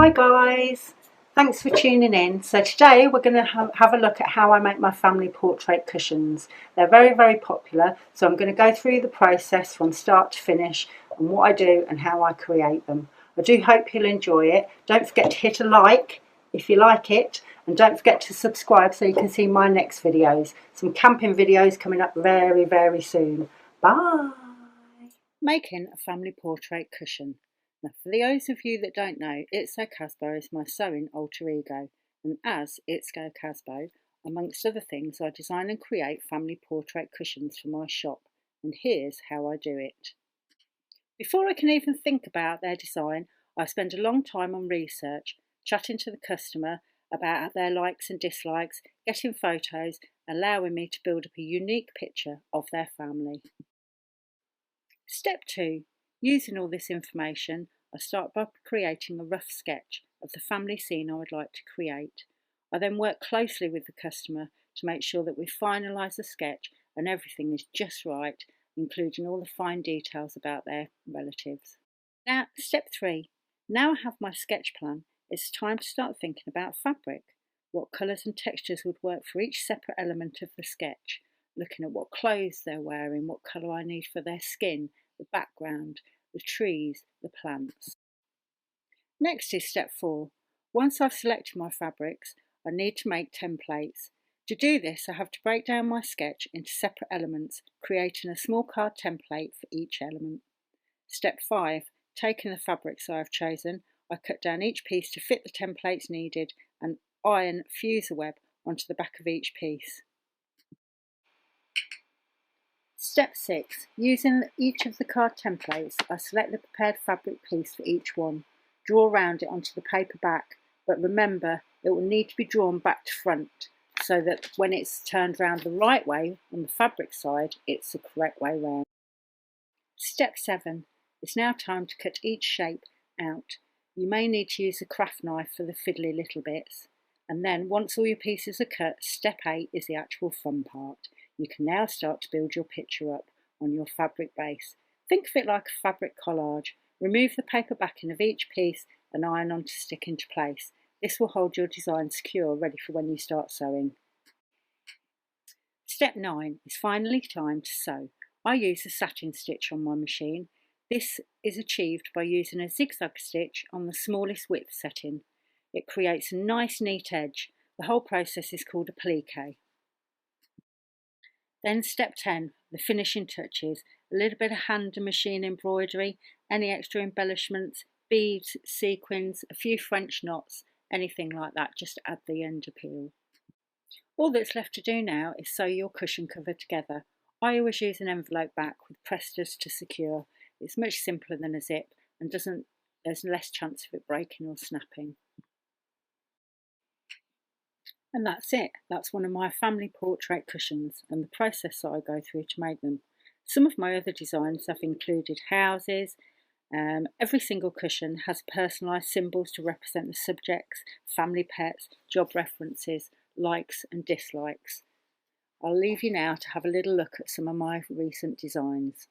Hi guys, thanks for tuning in. So today we're going to have a look at how I make my family portrait cushions. They're very popular, so I'm going to go through the process from start to finish and what I do and how I create them. I do hope you'll enjoy it. Don't forget to hit a like if you like it, and don't forget to subscribe so you can see my next videos. Some camping videos coming up very soon. Bye! Making a family portrait cushion. Now, for those of you that don't know, Itzo Casbo is my sewing alter ego, and as Itzo Casbo, amongst other things, I design and create family portrait cushions for my shop, and here's how I do it. Before I can even think about their design, I spend a long time on research, chatting to the customer about their likes and dislikes, getting photos, allowing me to build up a unique picture of their family. Step 2. Using all this information, I start by creating a rough sketch of the family scene I would like to create. I then work closely with the customer to make sure that we finalise the sketch and everything is just right, including all the fine details about their relatives. Now, step 3. Now I have my sketch plan, it's time to start thinking about fabric. What colours and textures would work for each separate element of the sketch, looking at what clothes they're wearing, what colour I need for their skin, the background, the trees, the plants. Next is step 4. Once I've selected my fabrics, I need to make templates. To do this, I have to break down my sketch into separate elements, creating a small card template for each element. Step 5. Taking the fabrics I have chosen, I cut down each piece to fit the templates needed and iron fuse web onto the back of each piece. Step 6. Using each of the card templates, I select the prepared fabric piece for each one, draw around it onto the paper back, but remember it will need to be drawn back to front so that when it's turned round the right way on the fabric side, it's the correct way round. Step 7. It's now time to cut each shape out. You may need to use a craft knife for the fiddly little bits. And then once all your pieces are cut, step 8 is the actual fun part. You can now start to build your picture up on your fabric base. Think of it like a fabric collage. Remove the paper backing of each piece and iron on to stick into place. This will hold your design secure, ready for when you start sewing. Step 9 is finally time to sew. I use a satin stitch on my machine. This is achieved by using a zigzag stitch on the smallest width setting. It creates a nice neat edge. The whole process is called appliqué. Then step 10, the finishing touches, a little bit of hand and machine embroidery, any extra embellishments, beads, sequins, a few French knots, anything like that, just to add the end appeal. All that's left to do now is sew your cushion cover together. I always use an envelope back with presters to secure. It's much simpler than a zip and there's less chance of it breaking or snapping. And that's it. That's one of my family portrait cushions and the process that I go through to make them. Some of my other designs have included houses. Every single cushion has personalised symbols to represent the subjects, family pets, job references, likes and dislikes. I'll leave you now to have a little look at some of my recent designs.